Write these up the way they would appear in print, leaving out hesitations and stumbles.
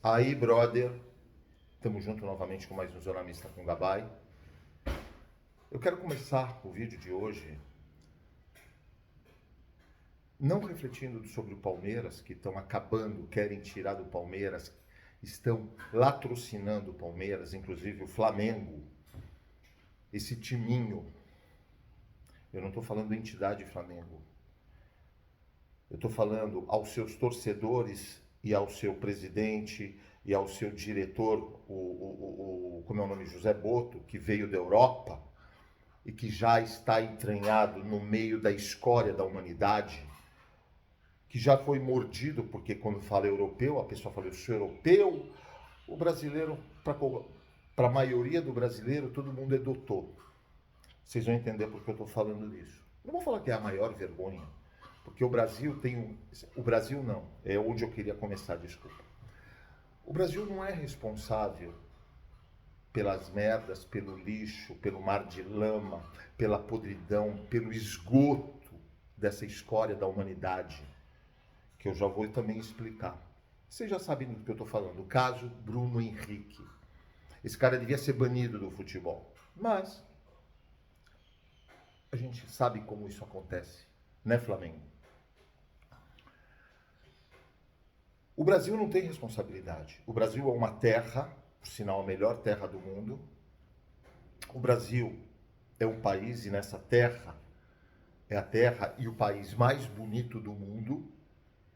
Aí, brother, estamos junto novamente com mais um Zona Mista com Gabay. Eu quero começar o vídeo de hoje não refletindo sobre o Palmeiras, que estão acabando, querem tirar do Palmeiras, estão latrocinando o Palmeiras, inclusive o Flamengo, esse timinho. Eu não estou falando da entidade Flamengo. Eu estou falando aos seus torcedores e ao seu presidente e ao seu diretor, como é o nome, José Boto, que veio da Europa e que já está entranhado no meio da escória da humanidade, que já foi mordido, porque quando fala europeu, a pessoa fala, eu sou europeu, o brasileiro, para a maioria do brasileiro, todo mundo é doutor. Vocês vão entender porque eu estou falando disso. Não vou falar que é a maior vergonha, porque o Brasil tem um... O Brasil não, é onde eu queria começar, desculpa. O Brasil não é responsável pelas merdas, pelo lixo, pelo mar de lama, pela podridão, pelo esgoto dessa escória da humanidade, que eu já vou também explicar. Vocês já sabem do que eu estou falando, o caso Bruno Henrique. Esse cara devia ser banido do futebol, mas a gente sabe como isso acontece, né, Flamengo? O Brasil não tem responsabilidade. O Brasil é uma terra, por sinal a melhor terra do mundo. O Brasil é um país, e nessa terra, é a terra e o país mais bonito do mundo,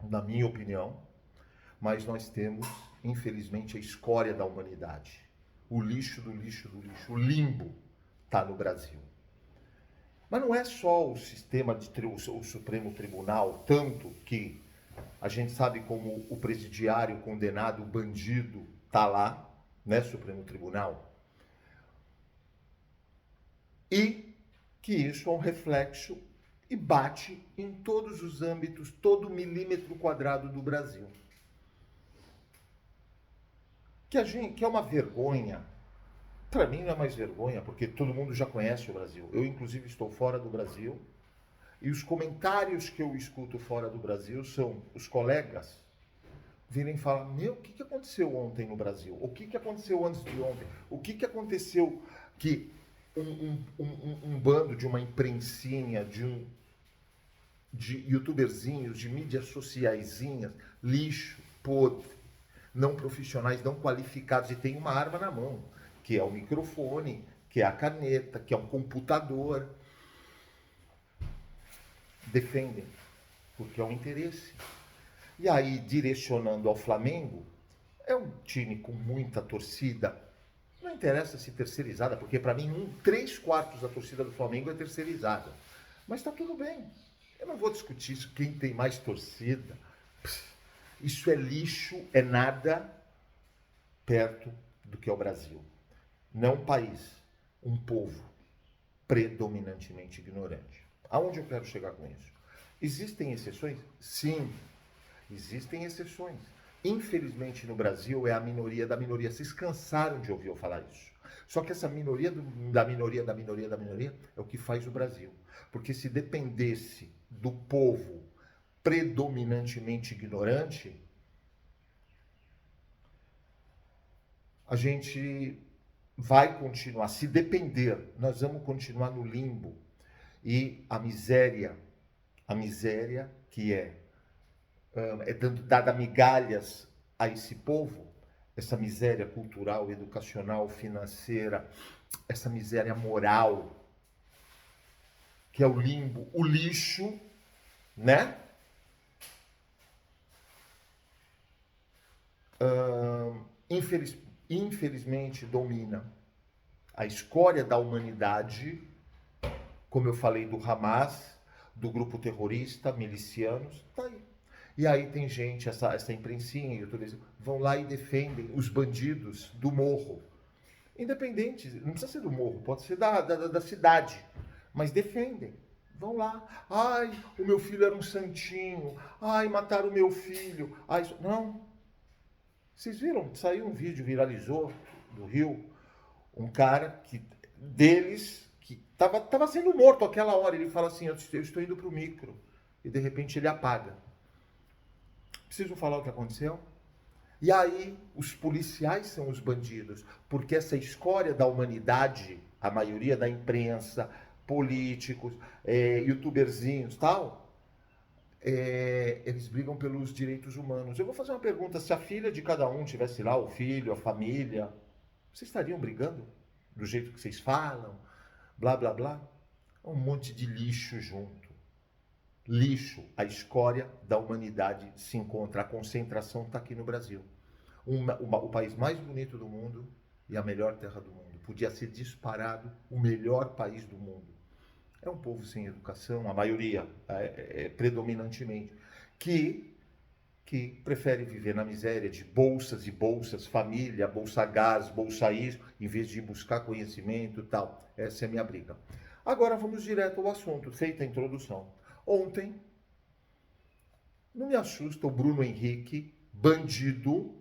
na minha opinião. Mas nós temos, infelizmente, a escória da humanidade. O lixo do lixo do lixo. O limbo está no Brasil. Mas não é só o sistema o Supremo Tribunal, tanto que a gente sabe como o presidiário condenado, o bandido, está lá, né, Supremo Tribunal. E que isso é um reflexo e bate em todos os âmbitos, todo milímetro quadrado do Brasil. Que é uma vergonha. Para mim não é mais vergonha, porque todo mundo já conhece o Brasil. Eu, inclusive, estou fora do Brasil. E os comentários que eu escuto fora do Brasil são os colegas virem falar, meu, o que aconteceu ontem no Brasil? O que aconteceu antes de ontem? O que aconteceu que um bando de uma imprensinha, de youtuberzinhos, de mídias sociaisinhas, lixo, podre, não profissionais, não qualificados, e tem uma arma na mão, que é o microfone, que é a caneta, que é um computador, defendem, porque é um interesse. E aí, direcionando ao Flamengo, é um time com muita torcida, não interessa se terceirizada, porque para mim 3/4 da torcida do Flamengo é terceirizada. Mas está tudo bem. Eu não vou discutir isso, quem tem mais torcida. Isso é lixo, é nada perto do que é o Brasil. Não um país, um povo predominantemente ignorante. Aonde eu quero chegar com isso? Existem exceções? Sim, existem exceções. Infelizmente no Brasil é a minoria da minoria. Vocês cansaram de ouvir eu falar isso. Só que essa minoria da minoria é o que faz o Brasil. Porque se dependesse do povo predominantemente ignorante, a gente vai continuar. Se depender, nós vamos continuar no limbo. E a miséria que é dada migalhas a esse povo, essa miséria cultural, educacional, financeira, essa miséria moral, que é o limbo, o lixo, né? Infelizmente domina a escória da humanidade, como eu falei do Hamas, do grupo terrorista, milicianos, tá aí. E aí tem gente, essa imprensinha, youtubers, vão lá e defendem os bandidos do morro. Independente, não precisa ser do morro, pode ser da cidade, mas defendem. Vão lá, ai, o meu filho era um santinho, ai, mataram o meu filho, ai, não. Vocês viram, saiu um vídeo, viralizou, do Rio, um cara deles, que estava sendo morto aquela hora, ele fala assim, eu estou indo para o micro, e de repente ele apaga. Preciso falar o que aconteceu? E aí os policiais são os bandidos, porque essa escória da humanidade, a maioria da imprensa, políticos, youtuberzinhos, tal, eles brigam pelos direitos humanos. Eu vou fazer uma pergunta: se a filha de cada um tivesse lá, o filho, a família, vocês estariam brigando do jeito que vocês falam, blá blá blá? Um monte de lixo junto. Lixo, a escória da humanidade se encontra. A concentração está aqui no Brasil. O país mais bonito do mundo e a melhor terra do mundo. Podia ser disparado o melhor país do mundo. É um povo sem educação, a maioria, predominantemente, que prefere viver na miséria de bolsas e bolsas, família, bolsa gás, bolsa isso, em vez de buscar conhecimento e tal. Essa é a minha briga. Agora vamos direto ao assunto, feita a introdução. Ontem, não me assusta, o Bruno Henrique, bandido,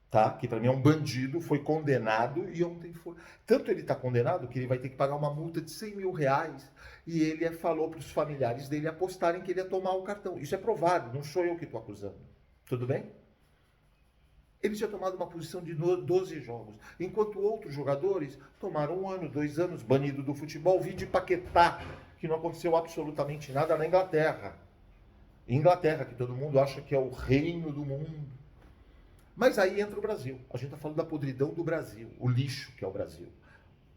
tá? Que para mim é um bandido, foi condenado e ontem foi... Tanto ele está condenado que ele vai ter que pagar uma multa de 100 mil reais e ele falou para os familiares dele apostarem que ele ia tomar o cartão. Isso é provado, não sou eu que estou acusando. Tudo bem? Ele tinha tomado uma posição de 12 jogos, enquanto outros jogadores tomaram 1 ano, 2 anos, banido do futebol. Vi de Paquetá, que não aconteceu absolutamente nada na Inglaterra. Inglaterra, que todo mundo acha que é o reino do mundo. Mas aí entra o Brasil. A gente está falando da podridão do Brasil, o lixo que é o Brasil.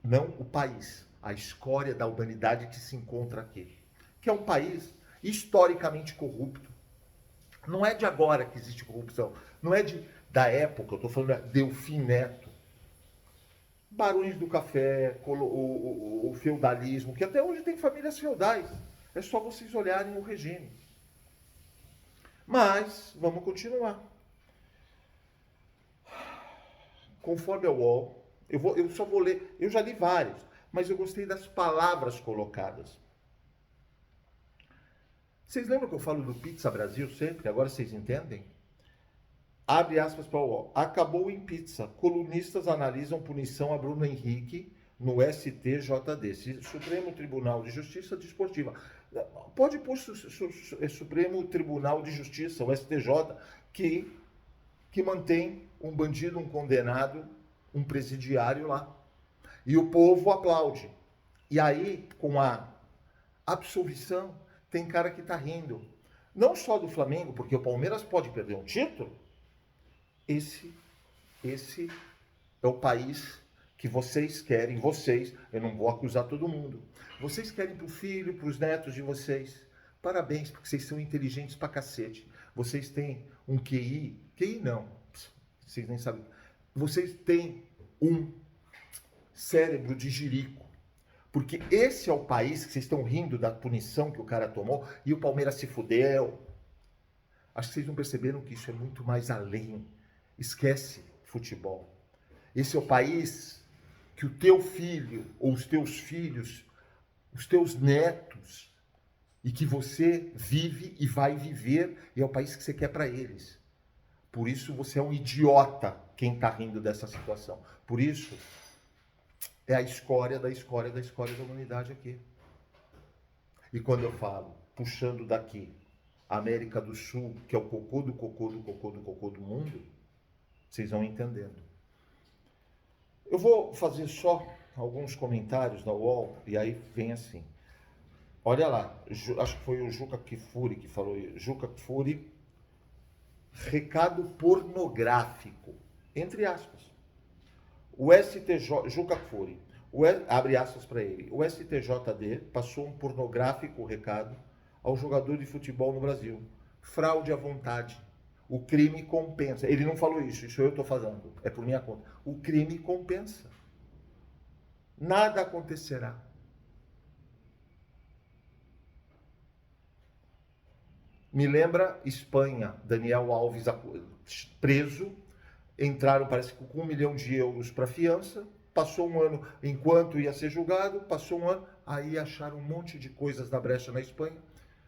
Não o país, a escória da humanidade que se encontra aqui. Que é um país historicamente corrupto. Não é de agora que existe corrupção. Não é da época, eu estou falando de Delfim Neto. Barões do Café, o feudalismo, que até hoje tem famílias feudais. É só vocês olharem o regime. Mas, vamos continuar. Conforme a UOL, eu só vou ler, eu já li vários, mas eu gostei das palavras colocadas. Vocês lembram que eu falo do Pizza Brasil sempre? Agora vocês entendem? Abre aspas para o UOL. Acabou em pizza. Colunistas analisam punição a Bruno Henrique no STJD, Supremo Tribunal de Justiça Desportiva. Pode pôr Supremo Tribunal de Justiça, o STJ, que mantém um bandido, um condenado, um presidiário lá. E o povo aplaude. E aí, com a absolvição, tem cara que está rindo. Não só do Flamengo, porque o Palmeiras pode perder um título. Esse é o país que vocês querem, eu não vou acusar todo mundo. Vocês querem para o filho, para os netos de vocês. Parabéns, porque vocês são inteligentes pra cacete. Vocês têm um QI não, vocês nem sabem. Vocês têm um cérebro de jirico. Porque esse é o país que vocês estão rindo da punição que o cara tomou e o Palmeiras se fudeu. Acho que vocês não perceberam que isso é muito mais além. Esquece futebol. Esse é o país que o teu filho ou os teus filhos, os teus netos, e que você vive e vai viver, e é o país que você quer para eles. Por isso você é um idiota quem está rindo dessa situação. Por isso é a escória da escória da escória da humanidade aqui. E quando eu falo, puxando daqui, América do Sul, que é o cocô do cocô do cocô do cocô do mundo, vocês vão entendendo. Eu vou fazer só alguns comentários da UOL, e aí vem assim. Olha lá, acho que foi o Juca Kfouri que falou isso. Juca Kfouri, recado pornográfico, entre aspas. O STJ, Juca Kfouri, abre aspas para ele, o STJD passou um pornográfico recado ao jogador de futebol no Brasil. Fraude à vontade. O crime compensa. Ele não falou isso eu estou falando, é por minha conta. O crime compensa. Nada acontecerá. Me lembra Espanha, Daniel Alves preso, entraram, parece que com 1 milhão de euros para fiança, passou um ano, enquanto ia ser julgado, passou um ano, aí acharam um monte de coisas na brecha na Espanha.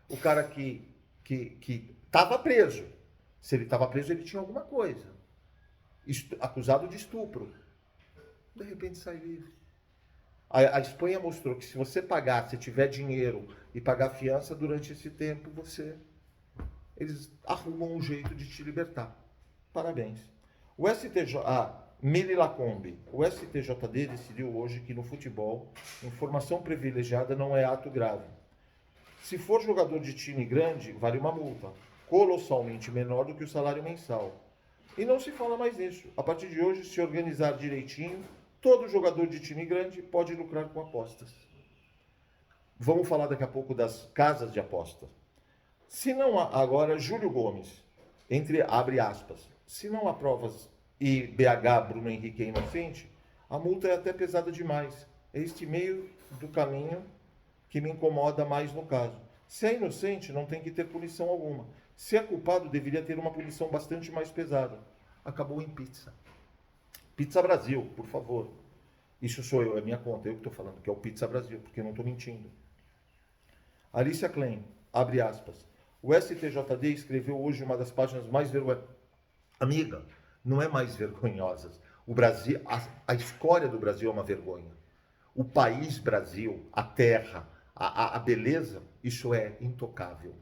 O cara que estava preso, se ele estava preso, ele tinha alguma coisa. Acusado de estupro. De repente sai livre. A Espanha mostrou que se você pagar, se tiver dinheiro e pagar fiança, durante esse tempo eles arrumam um jeito de te libertar. Parabéns. O STJ, Miri Lacombe, o STJD decidiu hoje que no futebol, informação privilegiada não é ato grave. Se for jogador de time grande, vale uma multa, colossalmente menor do que o salário mensal. E não se fala mais nisso. A partir de hoje, se organizar direitinho, todo jogador de time grande pode lucrar com apostas. Vamos falar daqui a pouco das casas de aposta. Se não há, agora, Júlio Gomes, abre aspas, se não há provas e BH, Bruno Henrique é inocente, a multa é até pesada demais. É este meio do caminho que me incomoda mais no caso. Se é inocente, não tem que ter punição alguma. Se é culpado, deveria ter uma punição bastante mais pesada. Acabou em pizza. Pizza Brasil, por favor. Isso sou eu, é minha conta, eu que estou falando, que é o Pizza Brasil, porque eu não estou mentindo. Alicia Klein, abre aspas. O STJD escreveu hoje uma das páginas mais vergonhosas. Amiga, não é mais vergonhosas. O Brasil, a escória do Brasil é uma vergonha. O país Brasil, a terra, a beleza, isso é intocável.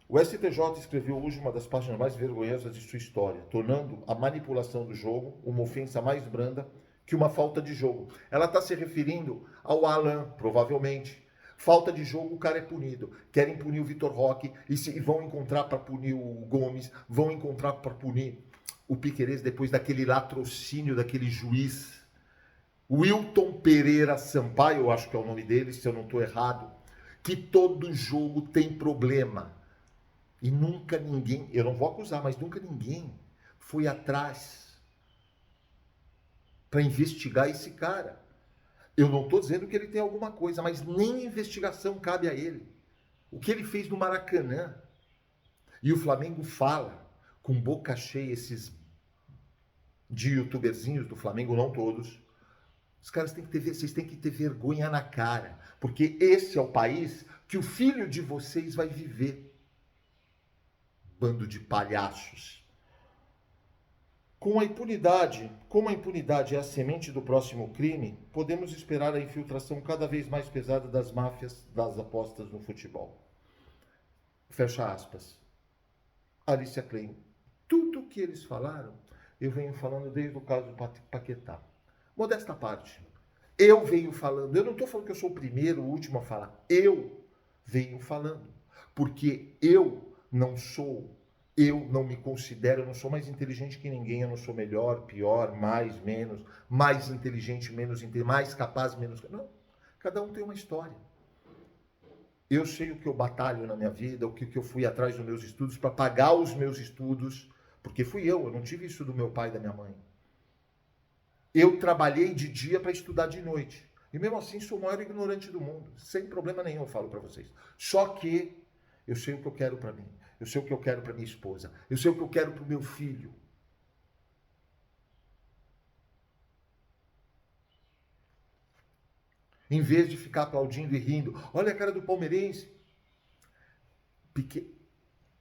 O STJ escreveu hoje uma das páginas mais vergonhosas de sua história, tornando a manipulação do jogo uma ofensa mais branda que uma falta de jogo. Ela está se referindo ao Alan, provavelmente. Falta de jogo, o cara é punido. Querem punir o Vitor Roque e vão encontrar para punir o Gomes, vão encontrar para punir o Piquerez depois daquele latrocínio daquele juiz. Wilton Pereira Sampaio, eu acho que é o nome dele, se eu não estou errado, que todo jogo tem problema. E nunca ninguém, eu não vou acusar, mas nunca ninguém foi atrás para investigar esse cara. Eu não estou dizendo que ele tem alguma coisa, mas nem investigação cabe a ele. O que ele fez no Maracanã. E o Flamengo fala com boca cheia, esses de youtuberzinhos do Flamengo, não todos. Os caras têm que ter, vocês têm que ter vergonha na cara, porque esse é o país que o filho de vocês vai viver. Bando de palhaços. Como a impunidade é a semente do próximo crime, podemos esperar a infiltração cada vez mais pesada das máfias das apostas no futebol. Fecha aspas. Alicia Klein. Tudo o que eles falaram, eu venho falando desde o caso do Paquetá. Modesta parte. Eu venho falando. Eu não estou falando que eu sou o primeiro, o último a falar. Eu venho falando. Porque eu não me considero, eu não sou mais inteligente que ninguém, eu não sou melhor, pior, mais, menos, mais inteligente, menos inteligente, mais capaz, menos... Não, cada um tem uma história. Eu sei o que eu batalho na minha vida, o que eu fui atrás dos meus estudos para pagar os meus estudos, porque fui eu não tive isso do meu pai e da minha mãe. Eu trabalhei de dia para estudar de noite. E mesmo assim sou o maior ignorante do mundo, sem problema nenhum, eu falo para vocês. Só que eu sei o que eu quero para mim. Eu sei o que eu quero para minha esposa. Eu sei o que eu quero para o meu filho. Em vez de ficar aplaudindo e rindo. Olha a cara do palmeirense.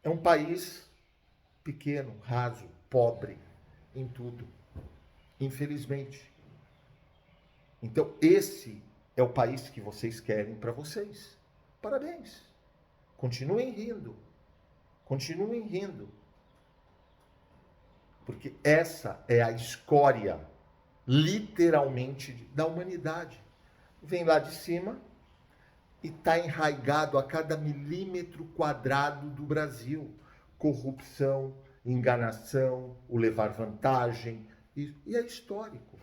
É um país pequeno, raso, pobre em tudo. Infelizmente. Então, esse é o país que vocês querem para vocês. Parabéns. Continuem rindo. Continuem rindo. Porque essa é a escória, literalmente, da humanidade. Vem lá de cima e está enraigado a cada milímetro quadrado do Brasil. Corrupção, enganação, o levar vantagem. E é histórico.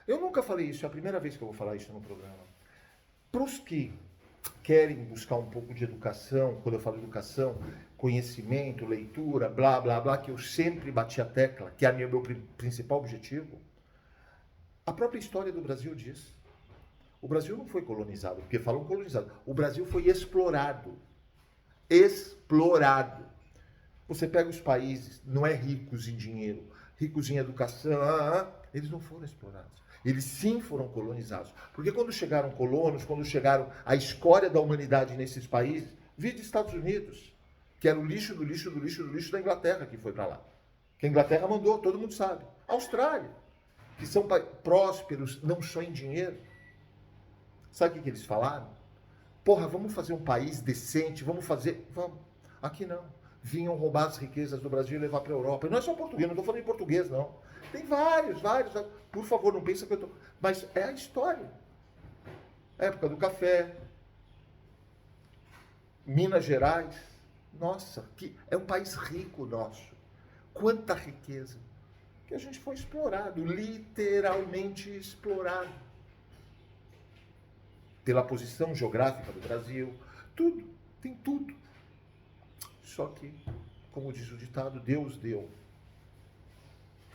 Eu nunca falei isso, é a primeira vez que eu vou falar isso no programa. Para os que querem buscar um pouco de educação, quando eu falo educação, conhecimento, leitura, blá, blá, blá, que eu sempre bati a tecla, que é o meu principal objetivo, a própria história do Brasil diz. O Brasil não foi colonizado, porque falam colonizado. O Brasil foi explorado. Explorado. Você pega os países, não é ricos em dinheiro, ricos em educação, eles não foram explorados. Eles sim foram colonizados. Porque quando chegaram colonos, quando chegaram a escória da humanidade nesses países, vide Estados Unidos, que era o lixo do lixo do lixo do lixo da Inglaterra que foi para lá. Que a Inglaterra mandou, todo mundo sabe. Austrália, que são prósperos, não só em dinheiro. Sabe o que eles falaram? Porra, vamos fazer um país decente, vamos fazer... Vamos. Aqui não. vinham roubar as riquezas do Brasil e levar para a Europa. E não é só português, não estou falando em português, não. Tem vários. Por favor, não pensa que eu estou... Mas é a história. Época do café, Minas Gerais. Nossa, que é um país rico nosso. Quanta riqueza. Que a gente foi explorado, literalmente explorado. Pela posição geográfica do Brasil. Tudo, tem tudo. Só que, como diz o ditado, Deus deu.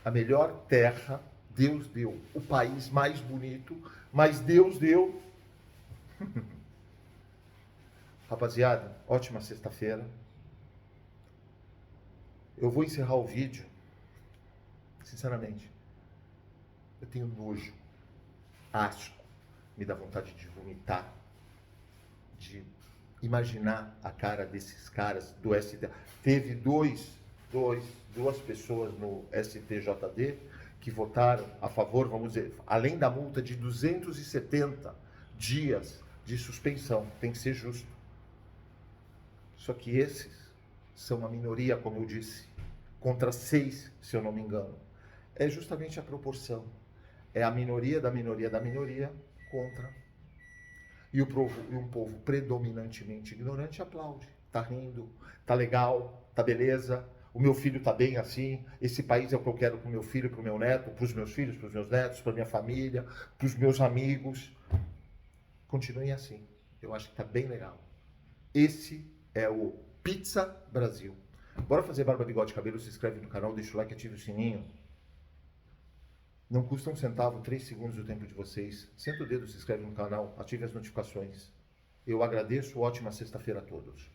A melhor terra, Deus deu. O país mais bonito, mas Deus deu. Rapaziada, ótima sexta-feira. Eu vou encerrar o vídeo. Sinceramente, eu tenho nojo, asco, me dá vontade de vomitar, de imaginar a cara desses caras do STJ. Teve duas pessoas no STJD que votaram a favor, vamos dizer, além da multa de 270 dias de suspensão, tem que ser justo. Só que esses são a minoria, como eu disse, contra 6, se eu não me engano. É justamente a proporção. É a minoria da minoria da minoria contra. E um povo predominantemente ignorante aplaude. Tá rindo, tá legal, tá beleza. O meu filho tá bem assim. Esse país é o que eu quero para o meu filho, para o meu neto, para os meus filhos, para os meus netos, para minha família, para os meus amigos. Continuem assim. Eu acho que tá bem legal. Esse é o Pizza Brasil. Bora fazer barba, bigode, cabelo, se inscreve no canal, deixa o like, ativa o sininho. Não custa um centavo, 3 segundos do tempo de vocês. Senta o dedo, se inscreve no canal, ative as notificações. Eu agradeço, ótima sexta-feira a todos.